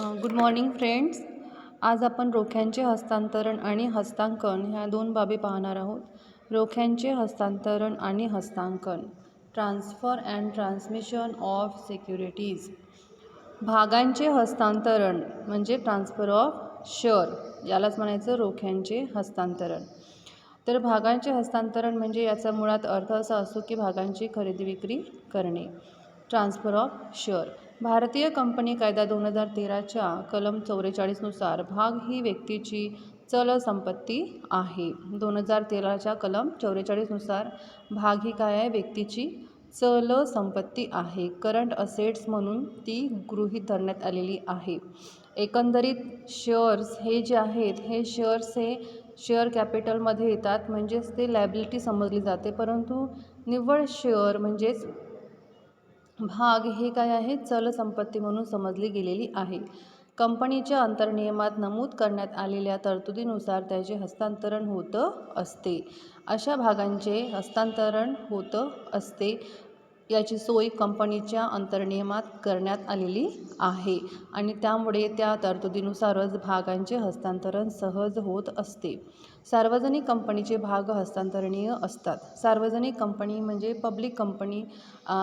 Good morning friends. आज आपण रोख्यांचे हस्तांतरण आणि हस्तांकन ह्या दोन बाबी पाहणार आहोत. रोख्यांचे हस्तांतरण आणि हस्तांकन, transfer and transmission of securities. भागांचे हस्तांतरण म्हणजे ट्रान्सफर ऑफ शेअर, यालाच म्हणायचं रोख्यांचे हस्तांतरण. तर भागांचे हस्तांतरण म्हणजे याचा मुळात अर्थ असा असतो की भागांची खरेदी विक्री करणे. Transfer of share. भारतीय कंपनी कायदा 2013च्या कलम 44 नुसार भाग ही व्यक्तीची चल संपत्ती आहे. 2013च्या कलम 44 नुसार भाग ही काय आहे? व्यक्तीची चल संपत्ती आहे. करंट असेट्स म्हणून ती गृहीत धरण्यात आलेली आहे. एकंदरीत शेअर्स हे जे आहेत, हे शेअर्स हे शेअर कॅपिटलमध्ये येतात, म्हणजेच ते लायबिलिटी समजली जाते. परंतु निव्वळ शेअर म्हणजेच भाग हे काय आहे? चल संपत्ती म्हणून समजली गेलेली आहे. कंपनीच्या अंतर्नियमात नमूद करण्यात आलेल्या तरतुदीनुसार त्याचे हस्तांतरण होत असते. अशा भागांचे हस्तांतरण होत असते याची सोय कंपनीच्या अंतर्नियमात करण्यात आलेली आहे आणि त्यामुळे त्या तरतुदीनुसारच भागांचे हस्तांतरण सहज होत असते. सार्वजनिक कंपनीचे भाग हस्तांतरणीय असतात. सार्वजनिक कंपनी म्हणजे पब्लिक कंपनी,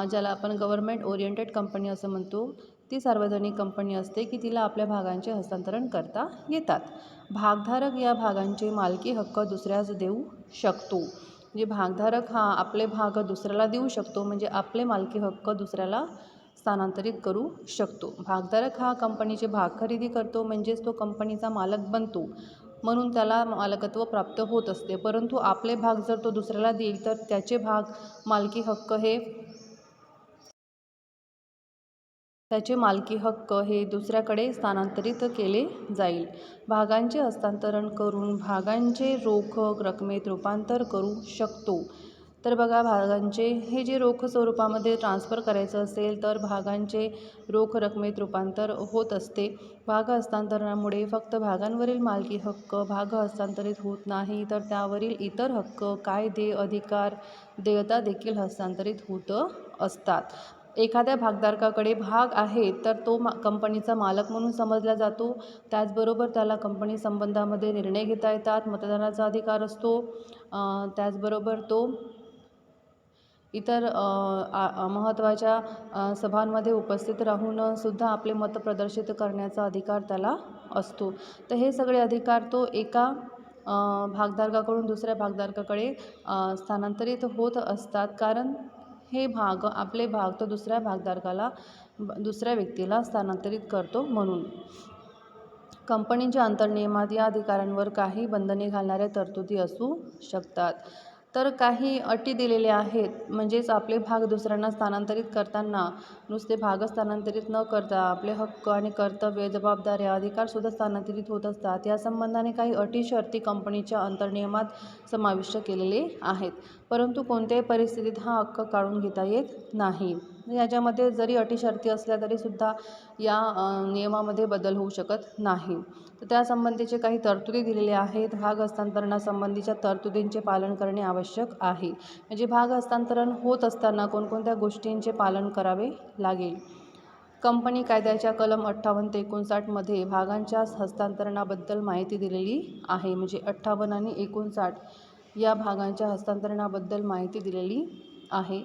ज्याला आपण गव्हर्नमेंट ओरिएंटेड कंपनी असं म्हणतो, ती सार्वजनिक कंपनी असते की तिला आपल्या भागांचे हस्तांतरण करता येतात. भागधारक या भागांचे मालकी हक्क दुसऱ्यास देऊ शकतो. म्हणजे भागधारक हा आपले भाग दुसऱ्याला देऊ शकतो, म्हणजे आपले मालकी हक्क दुसऱ्याला स्थानांतरित करू शकतो. भागधारक हा कंपनीचे भाग खरेदी करतो, म्हणजेच तो कंपनीचा मालक बनतो, म्हणून त्याला मालकत्व प्राप्त होत असते. परंतु आपले भाग जर तो दुसऱ्याला देईल तर त्याचे मालकी हक्क हे दुसऱ्याकडे स्थानांतरित केले जाईल. भागांचे हस्तांतरण करून भागांचे रोख रकमेत रूपांतर करू शकतो. तर बघा, भागांचे हे जे रोख स्वरूपामध्ये ट्रान्सफर करायचं असेल तर भागांचे रोख रकमेत रूपांतर होत असते. भाग हस्तांतरणामुळे फक्त भागांवरील मालकी हक्क भाग हस्तांतरित होत नाही, तर त्यावरील इतर हक्क, कायदे, अधिकार, देयता देखील हस्तांतरित होत असतात. एखाद्या भागधारकाकडे भाग आहे तर तो कंपनीचा मालक म्हणून समजला जातो. त्याचबरोबर त्याला कंपनी संबंधामध्ये निर्णय घेता येतात, मतदानाचा अधिकार असतो. त्याचबरोबर तो इतर महत्त्वाच्या सभांमध्ये उपस्थित राहून सुद्धा आपले मत प्रदर्शित करण्याचा अधिकार त्याला असतो. तर हे सगळे अधिकार तो एका भागधारकाकडून दुसऱ्या भागधारकाकडे स्थानांतरित होत असतात, कारण हे भाग, आपले भाग तो दुसऱ्या भागधारकाला, दुसऱ्या व्यक्तीला स्थानांतरित करतो. म्हणून कंपनीच्या अंतर्नियमात या अधिकारांवर काही बंधने घालणाऱ्या तरतुदी असू शकतात. तर काही अटी दिलेल्या आहेत, म्हणजेच आपले भाग दुसऱ्यांना स्थानांतरित करताना नुसते भाग स्थानांतरित न करता आपले हक्क आणि कर्तव्य, जबाबदाऱ्या, अधिकारसुद्धा स्थानांतरित होत असतात. या संबंधाने काही अटी शर्ती कंपनीच्या अंतर्नियमात समाविष्ट केलेले आहेत. परंतु कोणत्याही परिस्थितीत हा हक्क काढून घेता येत नाही. याच्यामध्ये जरी अटी शर्ती असल्या तरीसुद्धा या नियमामध्ये बदल होऊ शकत नाही. तर त्यासंबंधीचे काही तरतुदी दिलेल्या आहेत. भाग हस्तांतरणासंबंधीच्या तरतुदींचे पालन करणे आवश्यक आहे. म्हणजे भाग हस्तांतरण होत असताना कोणकोणत्या गोष्टींचे पालन करावे लागेल. कंपनी कायद्याच्या कलम 58 ते 59 मध्ये भागांच्या हस्तांतरणाबद्दल माहिती दिलेली आहे. म्हणजे 58 आणि 59 या भागांच्या हस्तांतरणाबद्दल माहिती दिलेली आहे.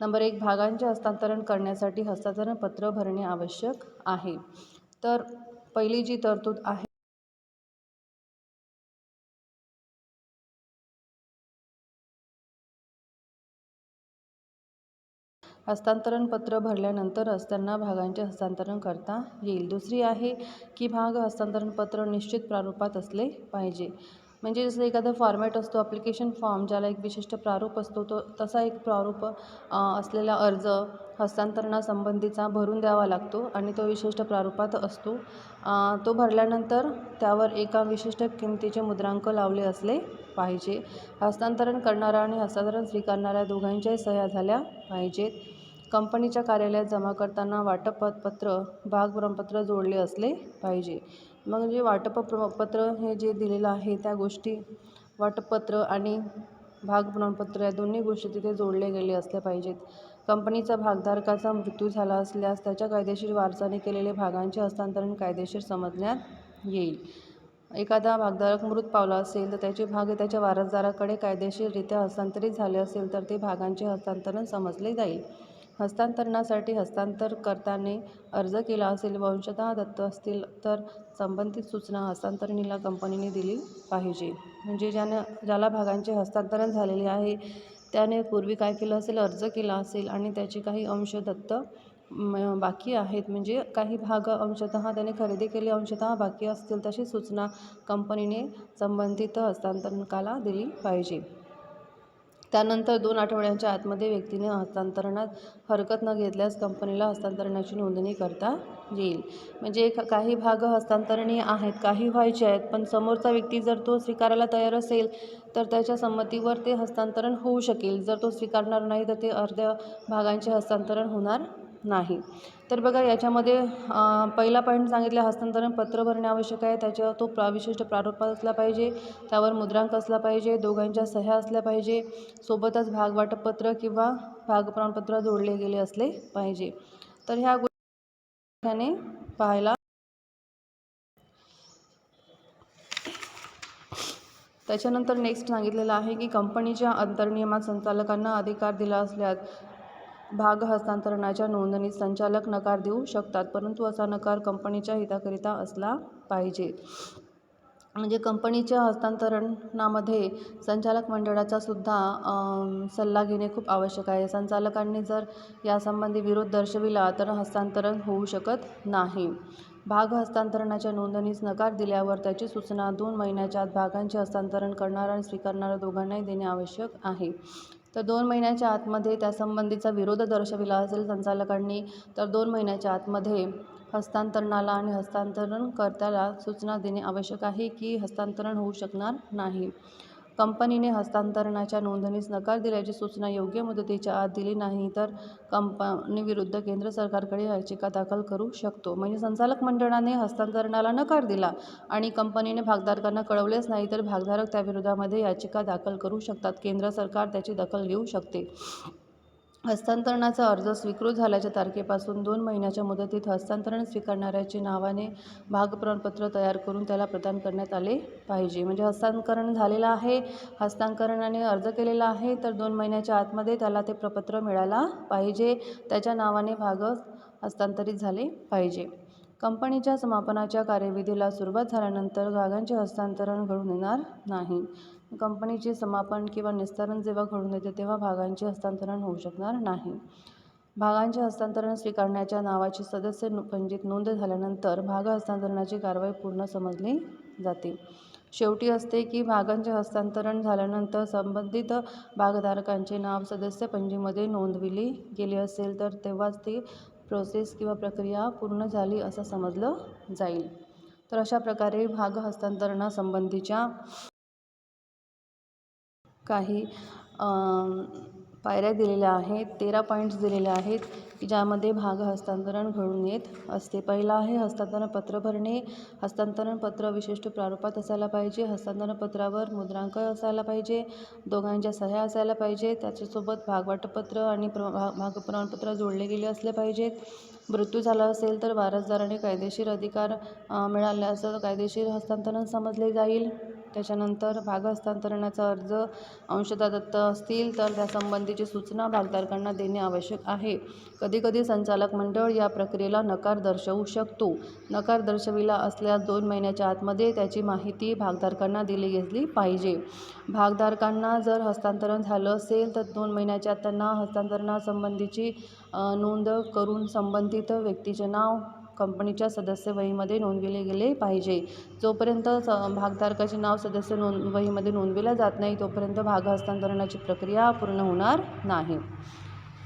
नंबर 1, भागांचे हस्तांतरण करण्यासाठी हस्तांतरण पत्र भरणे आवश्यक आहे. तर पहिली जी तरतूद आहे, हस्तांतरण पत्र भरल्यानंतरच त्यांना भागांचे हस्तांतरण करता येईल. दुसरी आहे की भाग हस्तांतरण पत्र निश्चित प्रारूपात असले पाहिजे. म्हणजे जसं एखादा फॉर्मॅट असतो, ॲप्लिकेशन फॉर्म, ज्याला एक विशिष्ट प्रारूप असतो, तो तसा एक प्रारूप असलेला अर्ज हस्तांतरणासंबंधीचा भरून द्यावा लागतो आणि तो विशिष्ट प्रारूपात असतो. तो भरल्यानंतर त्यावर एका विशिष्ट किमतीचे मुद्रांक लावले असले पाहिजे. हस्तांतरण करणारा आणि हस्तांतरण स्वीकारणाऱ्या दोघांच्याही सह्या झाल्या पाहिजेत. कंपनीच्या कार्यालयात जमा करताना वाटप पत्र, भाग प्रमाणपत्र जोडले असले पाहिजे. मग जे वाटप पत्र हे जे दिलेलं आहे, त्या गोष्टी, वाटपपत्र आणि भाग प्रमाणपत्र या दोन्ही गोष्टी तिथे जोडले गेले असल्या पाहिजेत. कंपनीचा भागधारकाचा मृत्यू झाला असल्यास त्याच्या कायदेशीर वारसाने केलेले भागांचे हस्तांतरण कायदेशीर समजण्यात येईल. एखादा भागधारक मृत पावला असेल तर त्याचे भाग हे त्याच्या वारसदाराकडे कायदेशीररित्या हस्तांतरित झाले असेल तर ते भागांचे हस्तांतरण समजले जाईल. हस्तांतरणासाठी हस्तांतरकर्त्याने अर्ज केला असेल व अंशतः दत्त असतील तर संबंधित सूचना हस्तांतरणीला कंपनीने दिली पाहिजे. म्हणजे ज्याला भागांचे हस्तांतरण झालेले आहे त्याने पूर्वी काय केलं असेल, अर्ज केला असेल आणि त्याचे काही अंश दत्त बाकी आहेत, म्हणजे काही भाग अंशतः त्याने खरेदी केले, अंशतः बाकी असतील, तशी सूचना कंपनीने संबंधित हस्तांतरकाला दिली पाहिजे. त्यानंतर 2 आठवड्यांच्या आतमध्ये व्यक्तीने हस्तांतरणात हरकत न घेतल्यास कंपनीला हस्तांतरणाची नोंदणी करता येईल. म्हणजे काही भाग हस्तांतरणीय आहेत, काही व्हायचे आहेत, पण समोरचा व्यक्ती जर तो स्वीकारायला तयार असेल तर त्याच्या संमतीवर ते हस्तांतरण होऊ शकेल. जर तो स्वीकारणार नाही तर ते अर्ध्या भागांचे हस्तांतरण होणार नाही. तर बघा याच्यामध्ये पहिला पॉईंट सांगितला, हस्तांतरण पत्र भरणे आवश्यक आहे. त्याच्यावर तो विशिष्ट प्रारूपात असला पाहिजे, त्यावर मुद्रांक असला पाहिजे, दोघांच्या सह्या असल्या पाहिजे, सोबतच भागवाटपपत्र किंवा भाग प्रमाणपत्र जोडले गेले असले पाहिजे. तर ह्या गोष्टी पाहायला. त्याच्यानंतर नेक्स्ट सांगितलेलं आहे की कंपनीच्या अंतर्नियमात संचालकांना अधिकार दिला असल्यास भाग हस्तांतरणाच्या नोंदणीत संचालक नकार देऊ शकतात, परंतु असा नकार कंपनीच्या हिताकरिता असला पाहिजे. म्हणजे कंपनीच्या हस्तांतरणामध्ये संचालक मंडळाचा सुद्धा सल्ला घेणे खूप आवश्यक आहे. संचालकांनी जर यासंबंधी विरोध दर्शविला तर हस्तांतरण होऊ शकत नाही. भाग हस्तांतरणाच्या नोंदणीस नकार दिल्यावर त्याची सूचना 2 महिन्याच्या आत भागांचे हस्तांतरण करणारा आणि स्वीकारणाऱ्या दोघांनाही देणे आवश्यक आहे. तर 2 महिन्याच्या आतमध्ये त्यासंबंधीचा विरोध दर्शविला असेल संचालकांनी तर 2 महिन्याच्या आतमध्ये हस्तांतरणाला आणि हस्तांतरणकर्त्याला सूचना देणे आवश्यक आहे की हस्तांतरण होऊ शकणार नाही. कंपनीने हस्तांतरणाच्या नोंदणीस नकार दिल्याची सूचना योग्य मुदतीच्या आत दिली नाही तर कंपनीविरुद्ध केंद्र सरकारकडे याचिका दाखल करू शकतो. म्हणजे संचालक मंडळाने हस्तांतरणाला नकार दिला आणि कंपनीने भागधारकांना कळवलेच नाही तर भागधारक त्याविरोधामध्ये याचिका दाखल करू शकतात. केंद्र सरकार त्याची दखल घेऊ शकते. हस्तांतरणाचा अर्ज स्वीकृत झाल्याच्या तारखेपासून 2 महिन्याच्या मुदतीत हस्तांतरण स्वीकारणाऱ्याच्या नावाने भाग प्रमाणपत्र तयार करून त्याला प्रदान करण्यात आले पाहिजे. म्हणजे हस्तांतरण झालेलं आहे, हस्तांतरणाने अर्ज केलेला आहे तर 2 महिन्याच्या आतमध्ये त्याला ते प्रपत्र मिळायला पाहिजे, त्याच्या नावाने भाग हस्तांतरित झाले पाहिजे. कंपनीच्या समापनाच्या कार्यविधीला सुरुवात झाल्यानंतर भागांचे हस्तांतरण घडून येणार नाही. कंपनीचे समापन किंवा निस्तारण जेव्हा घडून येते तेव्हा भागांचे हस्तांतरण होऊ शकणार नाही. भागांचे हस्तांतरण स्वीकारण्याच्या नावाची सदस्य पंजीत नोंद झाल्यानंतर भाग हस्तांतरणाची कारवाई पूर्ण समजली जाते. शेवटी असते की भागांचे हस्तांतरण झाल्यानंतर संबंधित भागधारकांचे नाव सदस्य पंजीमध्ये नोंदविले गेले असेल तर तेव्हाच ती प्रोसेस किंवा प्रक्रिया पूर्ण झाली असं समजलं जाईल. तर अशा प्रकारे भाग हस्तांतरणासंबंधीच्या काही पायऱ्या दिलेल्या आहेत, 13 पॉईंट्स दिलेले आहेत की ज्यामध्ये भाग हस्तांतरण घडून येत असते. पहिला आहे हस्तांतरण पत्र भरणे. हस्तांतरण पत्र विशिष्ट प्रारूपात असायला पाहिजे, हस्तांतरण पत्रावर मुद्रांक असायला पाहिजे, दोघांच्या सह्या असायला पाहिजे, त्याच्यासोबत भागवाटपपत्र आणि भाग प्रमाणपत्र जोडले गेले असले पाहिजेत. मृत्यू झाला असेल तर वारसदाराने कायदेशीर अधिकार मिळाल्यास कायदेशीर हस्तांतरण समजले जाईल. त्याच्यानंतर भाग हस्तांतरणाचा अर्ज अंशतः दत्त असतील तर त्यासंबंधीची सूचना भागधारकांना देणे आवश्यक आहे. कधीकधी संचालक मंडळ या प्रक्रियेला नकार दर्शवू शकतो. नकार दर्शविला असल्यास 2 महिन्याच्या आतमध्ये त्याची माहिती भागधारकांना दिली गेली पाहिजे. भागधारकांना जर हस्तांतरण झालं असेल तर 2 महिन्याच्या आत त्यांना हस्तांतरणासंबंधीची नोंद करून संबंधित व्यक्तीचे नाव कंपनीच्या सदस्य वहीमध्ये नोंदविले गेले पाहिजे. जोपर्यंत भागधारकाचे नाव सदस्य वहीमध्ये नोंदविले जात नाही तोपर्यंत भाग हस्तांतरणाची प्रक्रिया पूर्ण होणार नाही.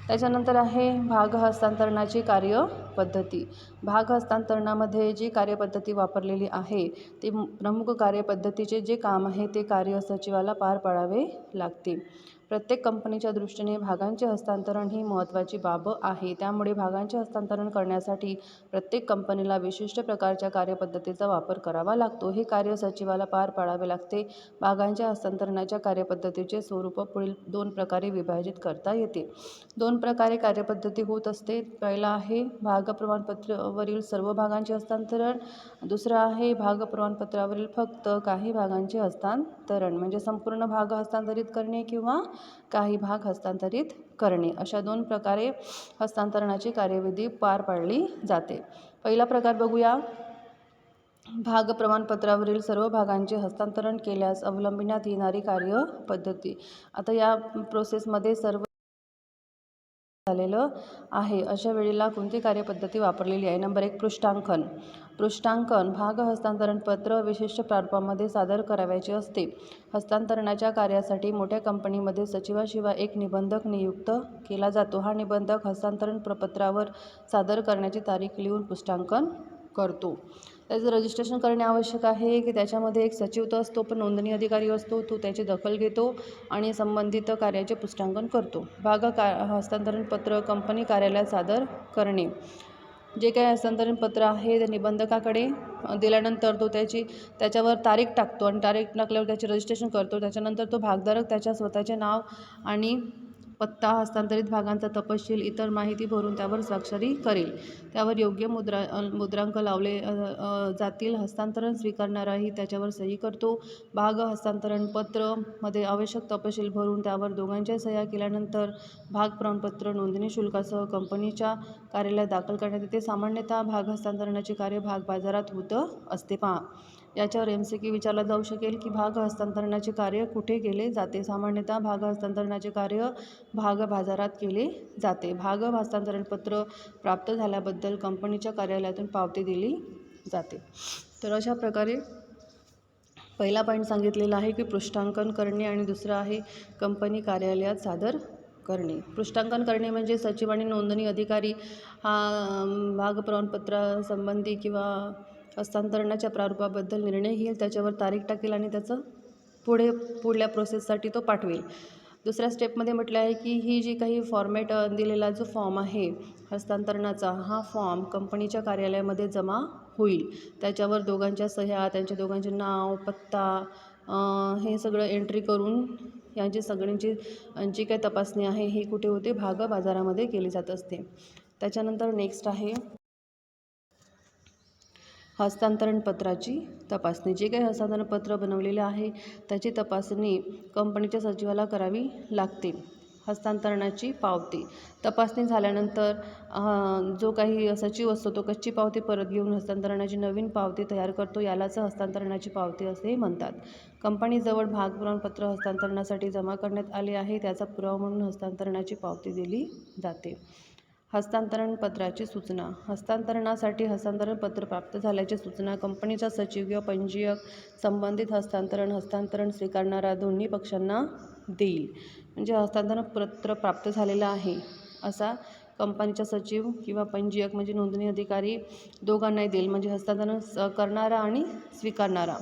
त्याच्यानंतर आहे भाग हस्तांतरणाची कार्यपद्धती. भाग हस्तांतरणामध्ये जी कार्यपद्धती वापरलेली आहे ते प्रमुख कार्यपद्धतीचे जे काम आहे ते कार्य सचिवाला पार पाडावे लागते. प्रत्येक कंपनीच्या दृष्टीने भागांचे हस्तांतरण ही महत्त्वाची बाब आहे. त्यामुळे भागांचे हस्तांतरण करण्यासाठी प्रत्येक कंपनीला विशिष्ट प्रकारच्या कार्यपद्धतीचा वापर करावा लागतो. हे कार्य सचिवाला पार पाडावे लागते. भागांच्या हस्तांतरणाच्या कार्यपद्धतीचे स्वरूप पुढील 2 प्रकारे विभाजित करता येते. 2 प्रकारे कार्यपद्धती होत असते. पहिला आहे भाग प्रमाणपत्रावरील सर्व भागांचे हस्तांतरण. दुसरं आहे भाग प्रमाणपत्रावरील फक्त काही भागांचे हस्तांतरण, म्हणजे संपूर्ण भाग हस्तांतरित करणे किंवा काही भाग हस्तांतरित करणे. अशा 2 प्रकारे हस्तांतरणाची कार्यविधी पार पाडली जाते. पहिला प्रकार बघूया. भाग प्रमाणपत्रावरील सर्व भागांचे हस्तांतरण केल्यास अवलंबिण्यात येणारी कार्यपद्धती. आता या प्रोसेसमध्ये सर्व झालेलं आहे. अशा वेळेला कोणती कार्यपद्धती वापरलेली आहे? नंबर 1 पृष्ठांकन. पृष्ठांकन भाग हस्तांतरण पत्र विशिष्ट प्रारूपामध्ये सादर करावयाचे असते. हस्तांतरणाच्या कार्यासाठी मोठ्या कंपनीमध्ये सचिवाशिवाय एक निबंधक नियुक्त केला जातो. हा निबंधक हस्तांतरण प्रपत्रावर सादर करण्याची तारीख लिहून पृष्ठांकन करतो. त्याचं रजिस्ट्रेशन करणे आवश्यक आहे की त्याच्यामध्ये एक सचिव तर असतो, पण नोंदणी अधिकारी असतो. तो त्याची दखल घेतो आणि संबंधित कार्याचे पृष्ठांकन करतो. हस्तांतरण पत्र कंपनी कार्यालयात सादर करणे. जे काही हस्तांतरण पत्र आहे ते निबंधकाकडे दिल्यानंतर तो त्याच्यावर तारीख टाकतो आणि तारीख टाकल्यावर त्याचे रजिस्ट्रेशन करतो. त्याच्यानंतर तो भागधारक त्याच्या स्वतःचे नाव आणि पत्ता, हस्तांतरित भागांचा तपशील, इतर माहिती भरून त्यावर स्वाक्षरी करेल. त्यावर योग्य मुद्रांक लावले जातील. हस्तांतरण स्वीकारणाराही त्याच्यावर सही करतो. भाग हस्तांतरण पत्र मध्ये आवश्यक तपशील भरून त्यावर दोघांच्या सह्या केल्यानंतर भाग प्रमाणपत्र नोंदणी शुल्कासह कंपनीच्या कार्यालयात दाखल करण्यात येते. सामान्यतः भाग हस्तांतरणाचे कार्य भाग बाजारात होत असते. पहा, याच्यावर MCQ विचारला जाऊ शकेल की भाग हस्तांतरणाचे कार्य कुठे केले जाते? सामान्यतः भाग हस्तांतरणाचे कार्य भाग बाजारात केले जाते. भाग हस्तांतरण पत्र प्राप्त झाल्याबद्दल कंपनीच्या कार्यालयातून पावती दिली जाते. तर अशा प्रकारे पहिला पॉईंट सांगितलेला आहे की पृष्ठांकन करणे आणि दुसरं आहे कंपनी कार्यालयात सादर करणे. पृष्ठांकन करणे म्हणजे सचिव आणि नोंदणी अधिकारी हा भाग प्रमाणपत्रासंबंधी किंवा हस्तांतरणाच्या प्रारूपाबद्दल निर्णय घेईल, त्याच्यावर तारीख टाकेल आणि त्याचं पुढल्या प्रोसेससाठी तो पाठवेल. दुसऱ्या स्टेपमध्ये म्हटलं आहे की ही जी काही फॉर्मॅट दिलेला जो फॉर्म आहे हस्तांतरणाचा, हा फॉर्म कंपनीच्या कार्यालयामध्ये जमा होईल. त्याच्यावर दोघांच्या सह्या, त्यांच्या दोघांचे नाव, पत्ता हे सगळं एंट्री करून यांची सगळ्यांची जी काही तपासणी आहे ही कुठे होते? भाग बाजारामध्ये केली जात असते. त्याच्यानंतर नेक्स्ट आहे हस्तांतरण पत्राची तपासणी. जे काही हस्तांतरण पत्र बनवलेले आहे त्याची तपासणी कंपनीच्या सचिवाला करावी लागते. हस्तांतरणाची पावती. तपासणी झाल्यानंतर जो काही सचिव असतो तो कच्ची पावती परत घेऊन हस्तांतरणाची नवीन पावती तयार करतो. यालाच हस्तांतरणाची पावती असे म्हणतात. कंपनीजवळ भाग प्रमाणपत्र हस्तांतरणासाठी जमा करण्यात आले आहे त्याचा पुरावा म्हणून हस्तांतरणाची पावती दिली जाते. हस्तांतरण पत्राची सूचना. हस्तांतरणासाठी हस्तांतरण पत्र प्राप्त झाल्याची सूचना कंपनीचा सचिव किंवा पंजीयक संबंधित हस्तांतरण स्वीकारणारा दोन्ही पक्षांना देईल. म्हणजे हस्तांतरण पत्र प्राप्त झालेलं आहे असा कंपनीचा सचिव किंवा पंजीयक म्हणजे नोंदणी अधिकारी दोघांनाही देईल. म्हणजे हस्तांतरण करणारा आणि स्वीकारणारा.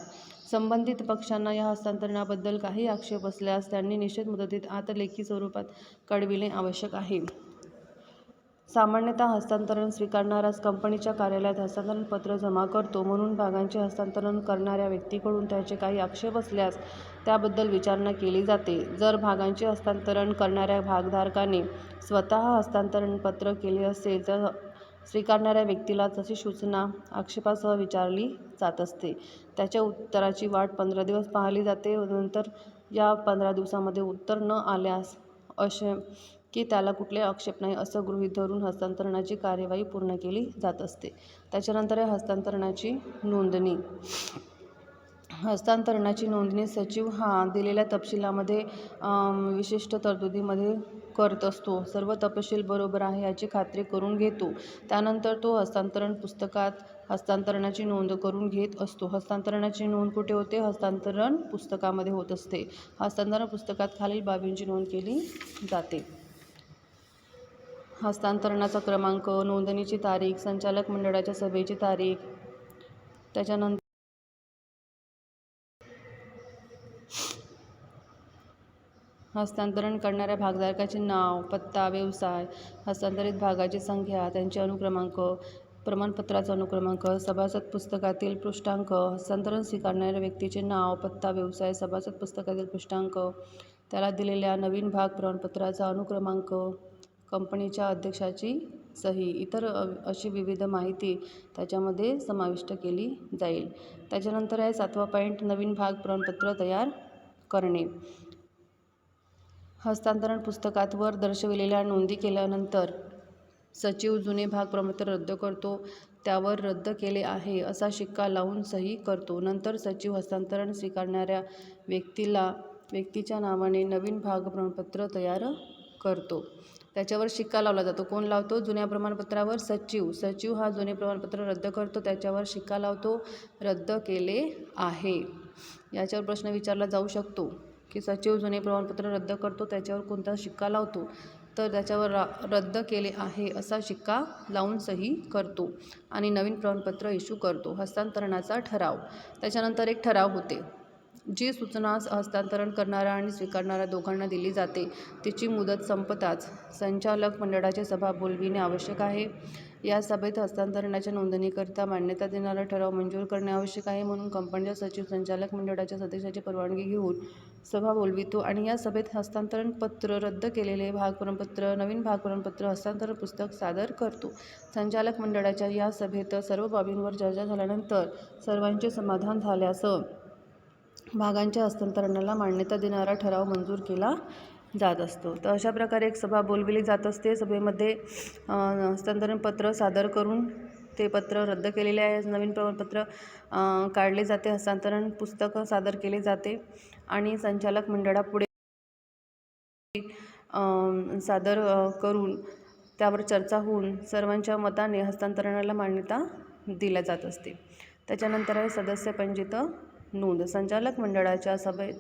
संबंधित पक्षांना या हस्तांतरणाबद्दल काही आक्षेप असल्यास त्यांनी निश्चित मुदतीत आत लेखी स्वरूपात कळविणे आवश्यक आहे. सामान्यतः हस्तांतरण स्वीकारणाराच कंपनीच्या कार्यालयात हस्तांतरण पत्र जमा करतो. म्हणून भागांचे हस्तांतरण करणाऱ्या व्यक्तीकडून त्याचे काही आक्षेप असल्यास त्याबद्दल विचारणा केली जाते. जर भागांचे हस्तांतरण करणाऱ्या भागधारकाने स्वतः हस्तांतरण पत्र केले असेल तर स्वीकारणाऱ्या व्यक्तीला तशी सूचना आक्षेपासह विचारली जात असते. त्याच्या उत्तराची वाट 15 दिवस पाहिली जाते. नंतर या 15 दिवसामध्ये उत्तर न आल्यास असे की त्याला कुठले आक्षेप नाही असं गृहीत धरून हस्तांतरणाची कार्यवाही पूर्ण केली जात असते. त्याच्यानंतर आहे हस्तांतरणाची नोंदणी. हस्तांतरणाची नोंदणी सचिव हा दिलेल्या तपशिलामध्ये विशिष्ट तरतुदीमध्ये करत असतो. सर्व तपशील बरोबर आहे याची खात्री करून घेतो. त्यानंतर तो हस्तांतरण पुस्तकात हस्तांतरणाची नोंद करून घेत असतो. हस्तांतरणाची नोंद कुठे होते? हस्तांतरण पुस्तकामध्ये होत असते. हस्तांतरण पुस्तकात खालील बाबींची नोंद केली जाते. हस्तांतरणाचा क्रमांक, नोंदणीची तारीख, संचालक मंडळाच्या सभेची तारीख, त्याच्यानंतर हस्तांतरण करणाऱ्या भागधारकाचे नाव, पत्ता, व्यवसाय, हस्तांतरित भागाची संख्या, त्यांचे अनुक्रमांक, प्रमाणपत्राचा अनुक्रमांक, सभासद पुस्तकातील पृष्ठांक, हस्तांतरण स्वीकारणाऱ्या व्यक्तीचे नाव, पत्ता, व्यवसाय, सभासद पुस्तकातील पृष्ठांक, त्याला दिलेल्या नवीन भाग प्रमाणपत्राचा अनुक्रमांक, कंपनीच्या अध्यक्षाची सही, इतर अशी विविध माहिती त्याच्यामध्ये समाविष्ट केली जाईल. त्याच्यानंतर आहे 7वा पॉईंट, नवीन भाग प्रमाणपत्र तयार करणे. हस्तांतरण पुस्तकात वर दर्शविलेल्या नोंदी केल्यानंतर सचिव जुने भाग प्रमाणपत्र रद्द करतो. त्यावर रद्द केले आहे असा शिक्का लावून सही करतो. नंतर सचिव हस्तांतरण स्वीकारणाऱ्या व्यक्तीच्या नावाने नवीन भाग प्रमाणपत्र तयार करतो. त्याच्यावर शिक्का लावला जातो. कोण लावतो? जुन्या प्रमाणपत्रावर सचिव हा जुने प्रमाणपत्र रद्द करतो. त्याच्यावर शिक्का लावतो, रद्द केले आहे. याच्यावर प्रश्न विचारला जाऊ शकतो की सचिव जुने प्रमाणपत्र रद्द करतो, त्याच्यावर कोणता शिक्का लावतो? तर त्याच्यावर रद्द केले आहे असा शिक्का लावून सही करतो आणि नवीन प्रमाणपत्र इश्यू करतो. हस्तांतरणाचा ठराव. त्याच्यानंतर एक ठराव होते. जी सूचना हस्तांतरण करणारा आणि स्वीकारणारा दोघांना दिली जाते, तिची मुदत संपताच संचालक मंडळाची सभा बोलविणे आवश्यक आहे. या सभेत हस्तांतरणाच्या नोंदणीकरिता मान्यता देणारा ठराव मंजूर करणे आवश्यक आहे. म्हणून कंपनीचा सचिव संचालक मंडळाच्या सदस्याची परवानगी घेऊन सभा बोलवितो आणि या सभेत हस्तांतरण पत्र, रद्द केलेले भाग प्रमाणपत्र, नवीन भाग प्रमाणपत्र, हस्तांतरण पुस्तक सादर करतो. संचालक मंडळाच्या या सभेत सर्व बाबींवर चर्चा झाल्यानंतर सर्वांचे समाधान झाल्यास भागांच्या हस्तांतरणाला मान्यता देणारा ठराव मंजूर केला जात असतो. तर अशा प्रकारे एक सभा बोलविली जात असते. सभेमध्ये हस्तांतरण पत्र सादर करून ते पत्र रद्द केलेले आहे, नवीन प्रमाणपत्र काढले जाते, हस्तांतरण पुस्तक सादर केले जाते आणि संचालक मंडळापुढे सादर करून त्यावर चर्चा होऊन सर्वांच्या मताने हस्तांतरणाला मान्यता दिल्या जात असते. त्याच्यानंतर आहे सदस्यपंजीत नोंद. संचालक मंडळाच्या सभेत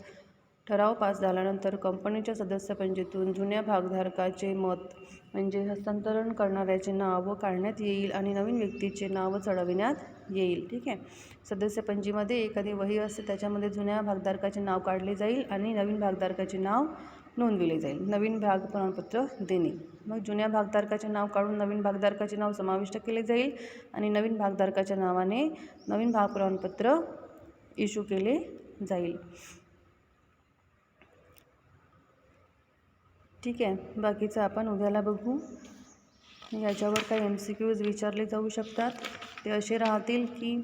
ठराव पास झाल्यानंतर कंपनीच्या सदस्यपंजीतून जुन्या भागधारकाचे मत म्हणजे हस्तांतरण करणाऱ्याचे नाव काढण्यात येईल आणि नवीन व्यक्तीचे नाव चढविण्यात येईल. ठीक आहे. सदस्यपंजीमध्ये एखादी वही असते, त्याच्यामध्ये जुन्या भागधारकाचे नाव काढले जाईल आणि नवीन भागधारकाचे नाव नोंदविले जाईल. नवीन भाग प्रमाणपत्र देणे. मग जुन्या भागधारकाचे नाव काढून नवीन भागधारकाचे नाव समाविष्ट केले जाईल आणि नवीन भागधारकाच्या नावाने नवीन भाग प्रमाणपत्र इश्यू केले जाईल. ठीक आहे. बाकीचं आपण उद्याला बघू. याच्यावर काही MCQs विचारले जाऊ शकतात. ते असे राहतील की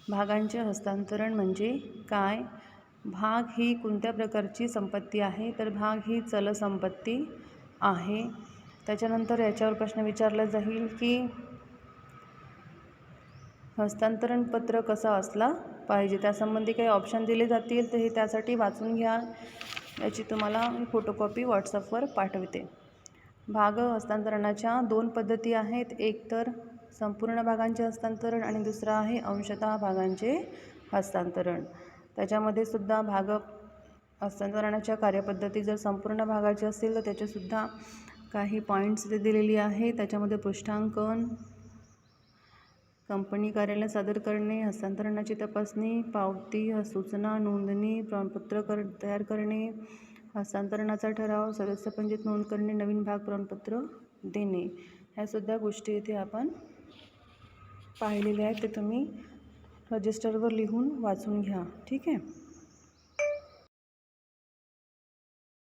भागांचे हस्तांतरण म्हणजे काय? भाग ही कोणत्या प्रकारची संपत्ती आहे? तर भाग ही चल संपत्ती आहे. त्याच्यानंतर याच्यावर प्रश्न विचारला जाईल की हस्तांतरण पत्र कसा असला पाहिजे, त्यासंबंधी काही ऑप्शन दिले जातील. तर हे त्यासाठी वाचून घ्या. याची तुम्हाला मी फोटोकॉपी व्हॉट्सअपवर पाठवते. भाग हस्तांतरणाच्या 2 पद्धती आहेत. एक तर संपूर्ण भागांचे हस्तांतरण आणि दुसरा आहे अंशतः भागांचे हस्तांतरण. त्याच्यामध्ये सुद्धा भाग हस्तांतरणाच्या कार्यपद्धती जर संपूर्ण भागाचे असतील तर त्याचेसुद्धा काही पॉईंट्स दिलेली आहे. त्याच्यामध्ये पृष्ठांकन, कंपनी कार्यालय सादर करणे, हस्तांतरणाची तपासणी, पावती, सूचना, नोंदणी, प्रमाणपत्र तयार करणे, हस्तांतरणाचा ठराव, सदस्यपंजीत नोंद करणे, नवीन भाग प्रमाणपत्र देणे, ह्यासुद्धा गोष्टी इथे आपण पाहिलेल्या आहेत. ते तुम्ही रजिस्टरवर लिहून वाचून घ्या. ठीक आहे.